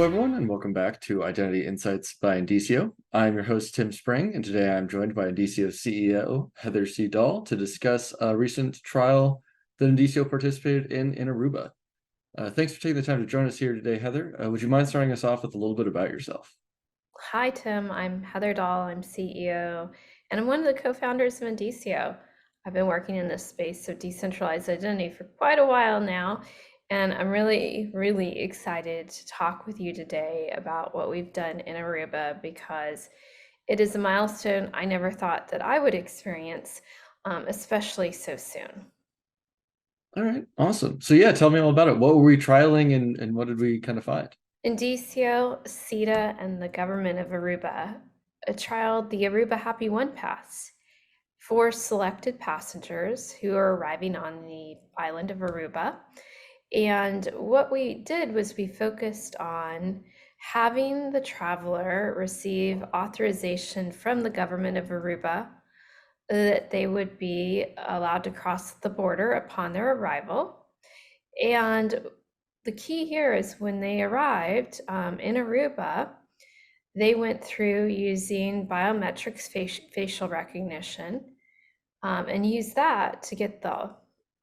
Hello, everyone, and welcome back to Identity Insights by Indicio. I'm your host, Tim Spring, and today I'm joined by Indicio CEO Heather Dahl to discuss a recent trial that Indicio participated in Aruba. Thanks for taking the time to join us here today, Heather. Would you mind starting us off with a little bit about yourself? Hi, Tim. I'm Heather Dahl. I'm CEO, and I'm one of the co-founders of Indicio. I've been working in this space of decentralized identity for quite a while now, and I'm really excited to talk with you today about what we've done in Aruba because it is a milestone I never thought that I would experience, especially so soon. All right, awesome. So yeah, tell me all about it. What were we trialing and what did we kind of find? Indicio, CETA, and the government of Aruba trialed the Aruba Happy One Pass for selected passengers who are arriving on the island of Aruba. And what we did was we focused on having the traveler receive authorization from the government of Aruba that they would be allowed to cross the border upon their arrival. And the key here is when they arrived in Aruba, they went through using biometrics facial recognition and used that to get the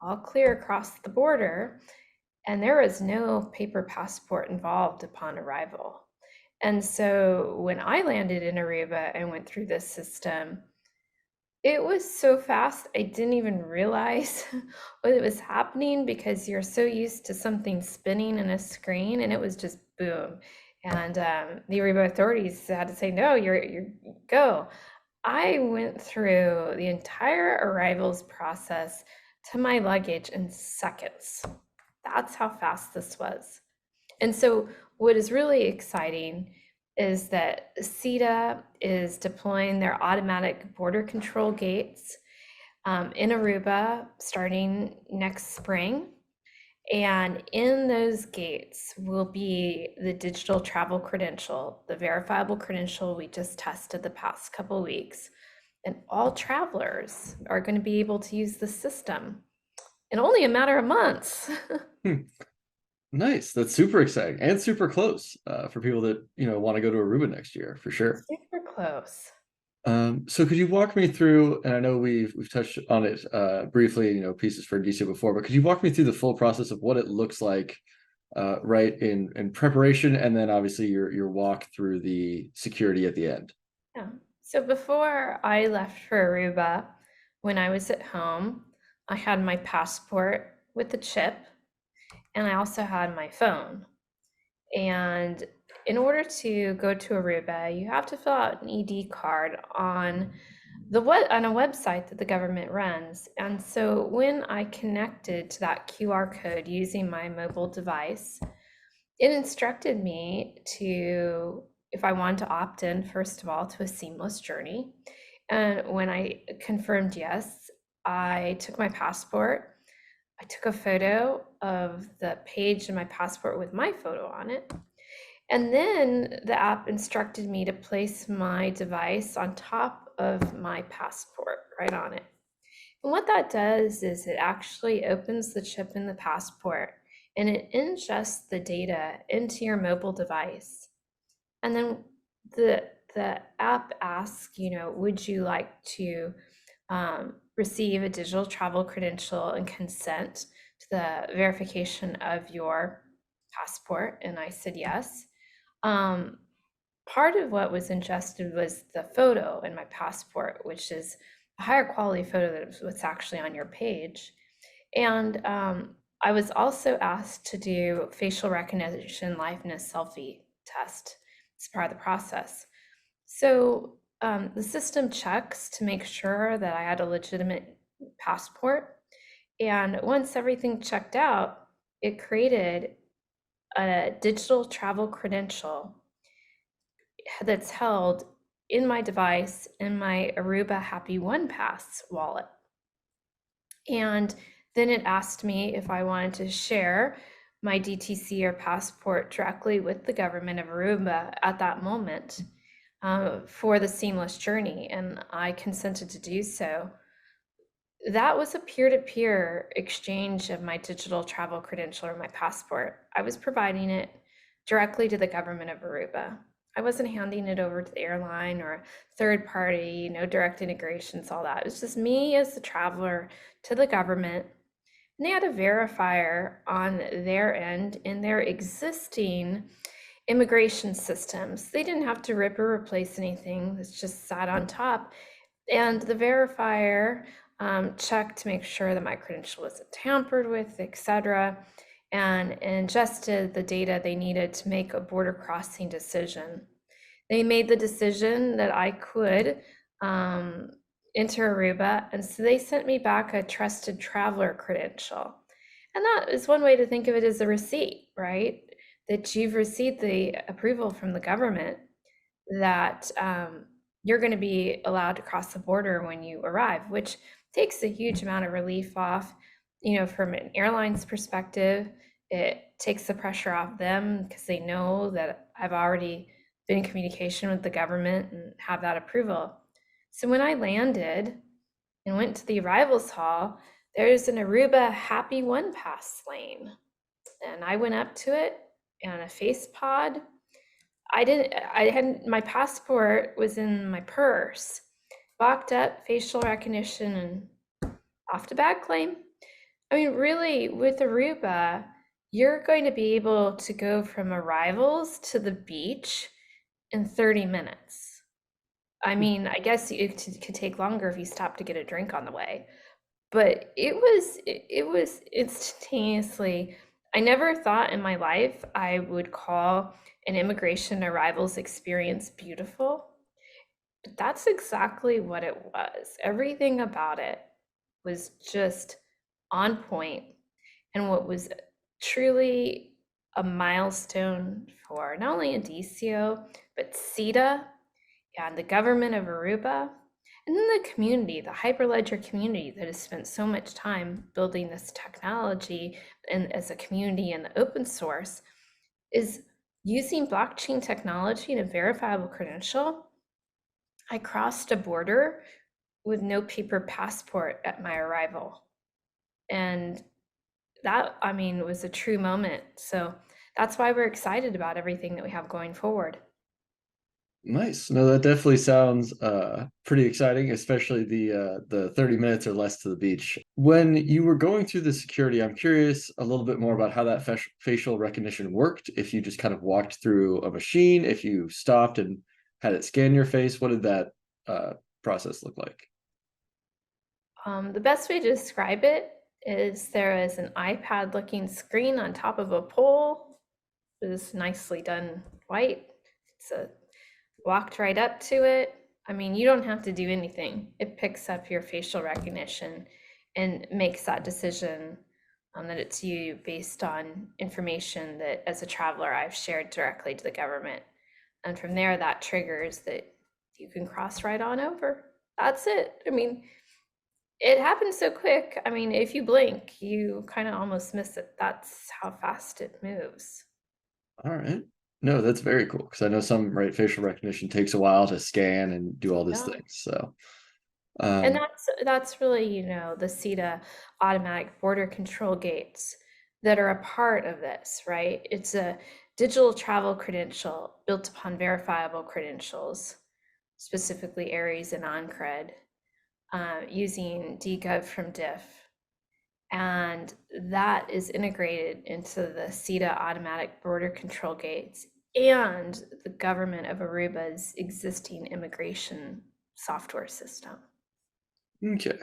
all clear across the border. And there was no paper passport involved upon arrival. And so when I landed in Aruba and went through this system, it was so fast, I didn't even realize what was happening because you're so used to something spinning in a screen, and it was just boom. And the Aruba authorities had to say, no, you're go. I went through the entire arrivals process to my luggage in seconds. That's how fast this was. And so what is really exciting is that CETA is deploying their automatic border control gates in Aruba starting next spring. And in those gates will be the digital travel credential, the verifiable credential we just tested the past couple weeks. And all travelers are going to be able to use the system in only a matter of months. Hmm, nice. That's super exciting and super close for people that want to go to Aruba next year for sure. Super close. So could you walk me through, and I know we've touched on it briefly, pieces for DC before, but could you walk me through the full process of what it looks like, right in preparation, and then obviously your walk through the security at the end? Yeah. So before I left for Aruba, when I was at home, I had my passport with the chip, and I also had my phone. And in order to go to Aruba, you have to fill out an ED card on on a website that the government runs. And so when I connected to that QR code using my mobile device, it instructed me to, if I wanted to opt in, first of all, to a seamless journey. And when I confirmed yes, I took my passport. I took a photo of the page in my passport with my photo on it. And then the app instructed me to place my device on top of my passport, right on it. And what that does is it actually opens the chip in the passport and it ingests the data into your mobile device. And then the app asks, would you like to receive a digital travel credential and consent to the verification of your passport? And I said yes. Part of what was ingested was the photo in my passport, which is a higher quality photo than what's actually on your page. And I was also asked to do facial recognition liveness selfie test as part of the process. So the system checks to make sure that I had a legitimate passport. And once everything checked out, it created a digital travel credential that's held in my device in my Aruba Happy One Pass wallet. And then it asked me if I wanted to share my DTC or passport directly with the government of Aruba at that moment for the seamless journey, and I consented to do so. That was a peer-to-peer exchange of my digital travel credential or my passport. I was providing it directly to the government of Aruba. I wasn't handing it over to the airline or third party, no direct integrations, all that. It was just me as the traveler to the government. And they had a verifier on their end in their existing immigration systems. They didn't have to rip or replace anything. It's just sat on top. And the verifier checked to make sure that my credential wasn't tampered with, etc., and ingested the data they needed to make a border crossing decision. They made the decision that I could um, enter Aruba, and so they sent me back a trusted traveler credential. And that is one way to think of it as a receipt, right? That you've received the approval from the government that you're going to be allowed to cross the border when you arrive, which takes a huge amount of relief off, from an airline's perspective. It takes the pressure off them because they know that I've already been in communication with the government and have that approval. So when I landed and went to the arrivals hall, there's an Aruba Happy One Pass lane. And I went up to it on a face pod. I hadn't, my passport was in my purse. Walked up, facial recognition, and off to bag claim. I mean, really, with Aruba, you're going to be able to go from arrivals to the beach in 30 minutes. I mean, I guess it could take longer if you stop to get a drink on the way, but it was instantaneously. I never thought in my life I would call an immigration arrivals experience beautiful, but that's exactly what it was. Everything about it was just on point, and what was truly a milestone for not only Indicio, but CETA and the government of Aruba, and then the community, the Hyperledger community that has spent so much time building this technology and as a community and the open source, is using blockchain technology and a verifiable credential. I crossed a border with no paper passport at my arrival. And that, I mean, was a true moment. So that's why we're excited about everything that we have going forward. Nice. No, that definitely sounds pretty exciting, especially the 30 minutes or less to the beach. When you were going through the security, I'm curious a little bit more about how that facial recognition worked. If you just kind of walked through a machine, if you stopped and had it scan your face, what did that process look like? The best way to describe it is there is an iPad looking screen on top of a pole. It is nicely done white. It's a walked right up to it. I mean, you don't have to do anything. It picks up your facial recognition and makes that decision that it's you based on information that as a traveler I've shared directly to the government. And from there, that triggers that you can cross right on over. That's it. I mean, it happens so quick. I mean, if you blink, you kind of almost miss it. That's how fast it moves. All right. No, that's very cool because I know some right facial recognition takes a while to scan and do all these Yeah. things. So, And um, that's really, the CETA automatic border control gates that are a part of this, right? It's a digital travel credential built upon verifiable credentials, specifically Aries and OnCred, using DGov from DIF. And that is integrated into the CETA automatic border control gates and the government of Aruba's existing immigration software system. okay.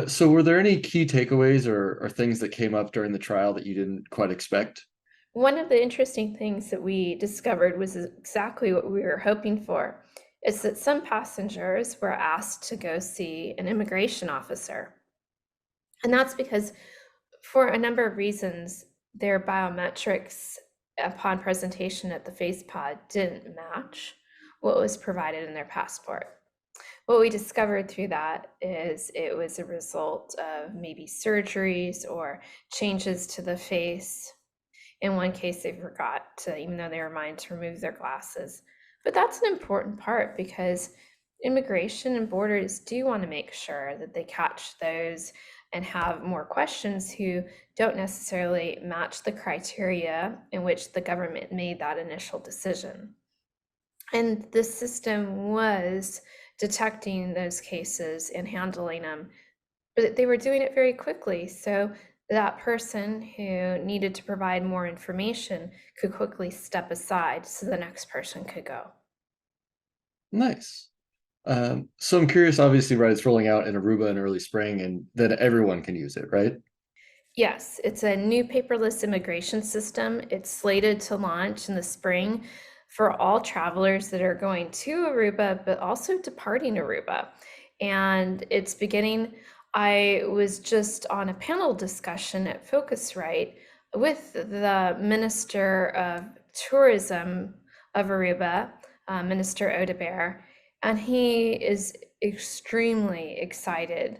So were there any key takeaways or things that came up during the trial that you didn't quite expect? One of the interesting things that we discovered was exactly what we were hoping for, is that some passengers were asked to go see an immigration officer. And that's because for a number of reasons, their biometrics upon presentation at the face pod didn't match what was provided in their passport. What we discovered through that is it was a result of maybe surgeries or changes to the face. In one case, they forgot to, even though they were reminded to remove their glasses. But that's an important part because immigration and borders do want to make sure that they catch those and have more questions who don't necessarily match the criteria in which the government made that initial decision. And the system was detecting those cases and handling them, but they were doing it very quickly. So that person who needed to provide more information could quickly step aside so the next person could go. Nice. So I'm curious, obviously, right, it's rolling out in Aruba in early spring and then everyone can use it, right? Yes, it's a new paperless immigration system. It's slated to launch in the spring for all travelers that are going to Aruba, but also departing Aruba. And it's beginning. I was just on a panel discussion at Focusrite with the Minister of Tourism of Aruba, Minister Odebear, and he is extremely excited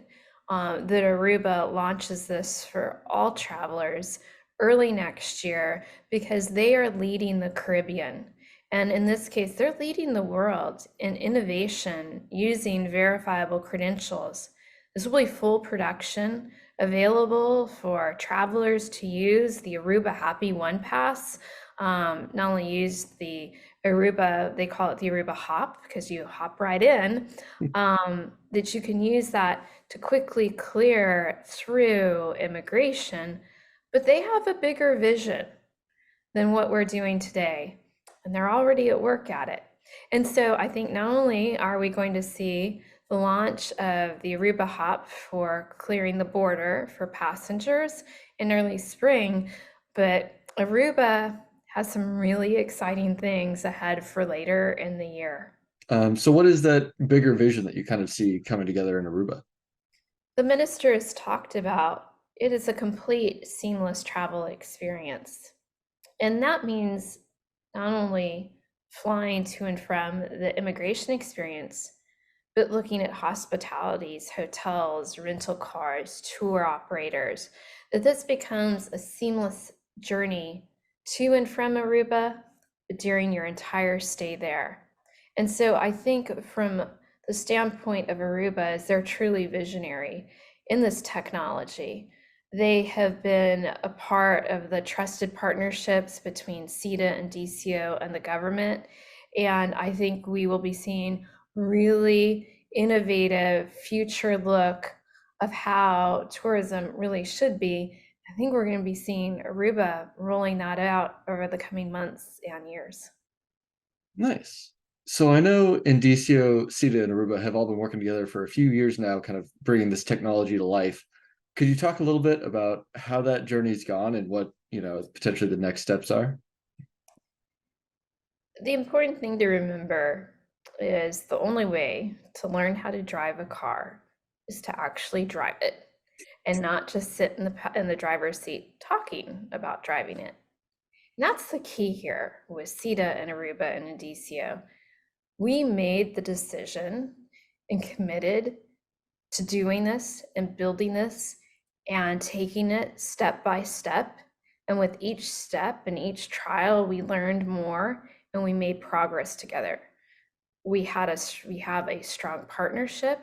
that Aruba launches this for all travelers early next year because they are leading the Caribbean. And in this case, they're leading the world in innovation using verifiable credentials. This will be full production, available for travelers to use the Aruba Happy One Pass. Not only use the Aruba, they call it the Aruba Hop because you hop right in, that you can use that to quickly clear through immigration, but they have a bigger vision than what we're doing today, and they're already at work at it. And so I think not only are we going to see the launch of the Aruba Hop for clearing the border for passengers in early spring, but Aruba has some really exciting things ahead for later in the year. So what is that bigger vision that you kind of see coming together in Aruba? The minister has talked about it is a complete seamless travel experience. And that means not only flying to and from the immigration experience, but looking at hospitalities, hotels, rental cars, tour operators, that this becomes a seamless journey to and from Aruba during your entire stay there. And so I think from the standpoint of Aruba, is they're truly visionary in this technology. They have been a part of the trusted partnerships between CETA and DCO and the government. And I think we will be seeing really innovative future look of how tourism really should be. I think we're going to be seeing Aruba rolling that out over the coming months and years. Nice. So I know Indicio, CETA, and Aruba have all been working together for a few years now, kind of bringing this technology to life. Could you talk a little bit about how that journey's gone and what, potentially the next steps are? The important thing to remember is the only way to learn how to drive a car is to actually drive it and not just sit in the driver's seat talking about driving it. And that's the key here with CETA and Aruba and Indicio. We made the decision and committed to doing this and building this and taking it step by step. And with each step and each trial, we learned more and we made progress together. We have a strong partnership.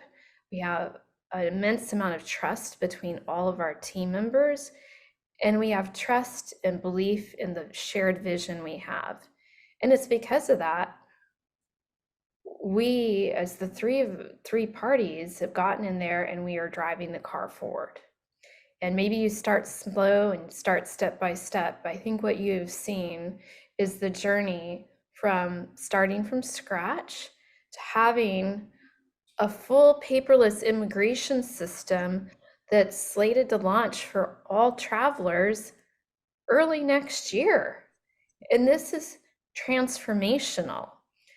We have an immense amount of trust between all of our team members, and we have trust and belief in the shared vision we have. And it's because of that we, as the three parties, have gotten in there and we are driving the car forward. And maybe you start slow and start step by step. I think what you've seen is the journey from starting from scratch to having a full paperless immigration system that's slated to launch for all travelers early next year. And this is transformational.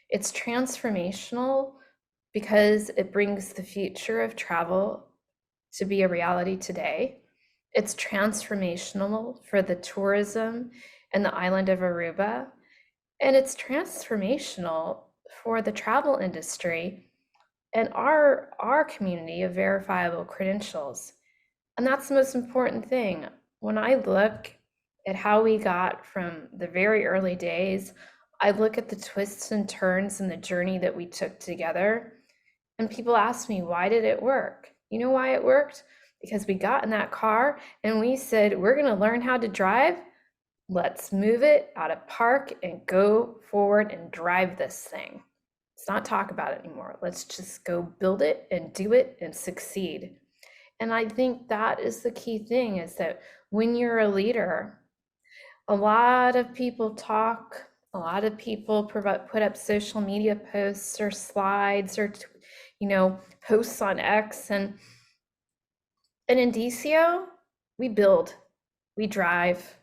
It's transformational because it brings the future of travel to be a reality today. It's transformational for the tourism and the island of Aruba. And it's transformational for the travel industry and our community of verifiable credentials. And that's the most important thing. When I look at how we got from the very early days, I look at the twists and turns and the journey that we took together. And people ask me, why did it work? You know why it worked? Because we got in that car and we said, we're going to learn how to drive. Let's move it out of park and go forward and drive this thing. Let's not talk about it anymore. Let's just go build it and do it and succeed. And I think that is the key thing, is that when you're a leader, a lot of people talk, a lot of people put up social media posts or slides or posts on X, and in Indicio, we build, we drive,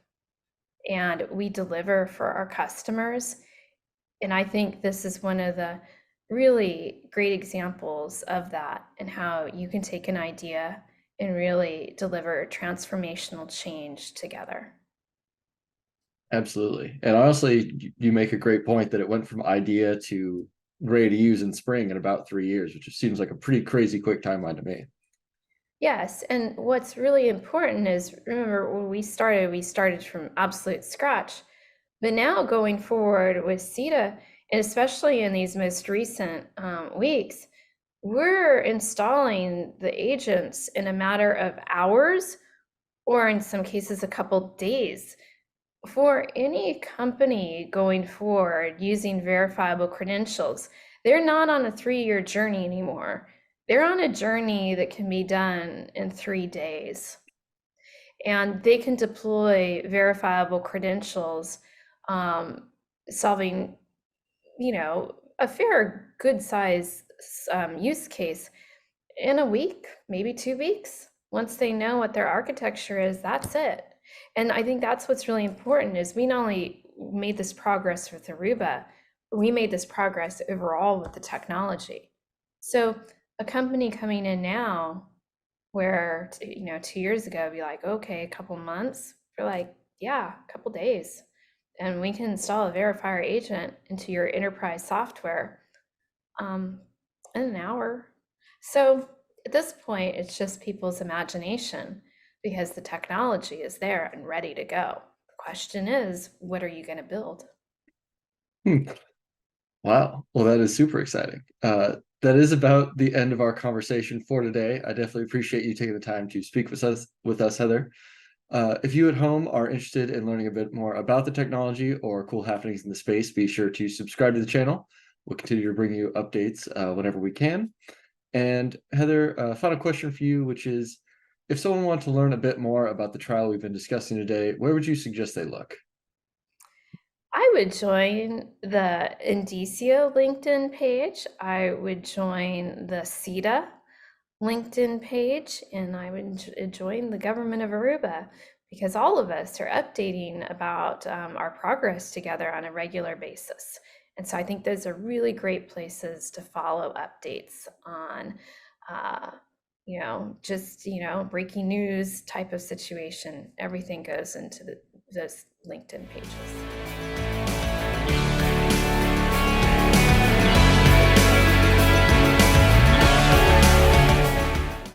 and we deliver for our customers. And I think this is one of the really great examples of that, and how you can take an idea and really deliver transformational change together. Absolutely. And honestly, you make a great point that it went from idea to ready to use in spring in about 3 years, which seems like a pretty crazy quick timeline to me. Yes, and what's really important is, remember when we started from absolute scratch. But now going forward with CETA, and especially in these most recent weeks, we're installing the agents in a matter of hours, or in some cases, a couple days. For any company going forward using verifiable credentials, they're not on a 3-year journey anymore. They're on a journey that can be done in 3 days. And they can deploy verifiable credentials, solving, a fair, good size use case in a week, maybe 2 weeks. Once they know what their architecture is, that's it. And I think that's what's really important, is we not only made this progress with Aruba, we made this progress overall with the technology. So a company coming in now, where 2 years ago it'd be like, okay, a couple months, we're like, yeah, a couple days, and we can install a verifier agent into your enterprise software um, in an hour. So at this point, it's just people's imagination, because the technology is there and ready to go. The question is, what are you going to build? Hmm. Wow. Well, that is super exciting. That is about the end of our conversation for today. I definitely appreciate you taking the time to speak with us, Heather. If you at home are interested in learning a bit more about the technology or cool happenings in the space, be sure to subscribe to the channel. We'll continue to bring you updates whenever we can. And Heather, final question for you, which is, if someone wanted to learn a bit more about the trial we've been discussing today, where would you suggest they look? I would join the Indicio LinkedIn page. I would join the CETA LinkedIn page, and I would join the government of Aruba, because all of us are updating about our progress together on a regular basis. And so I think those are really great places to follow updates on, uh, just, breaking news type of situation. Everything goes into those LinkedIn pages.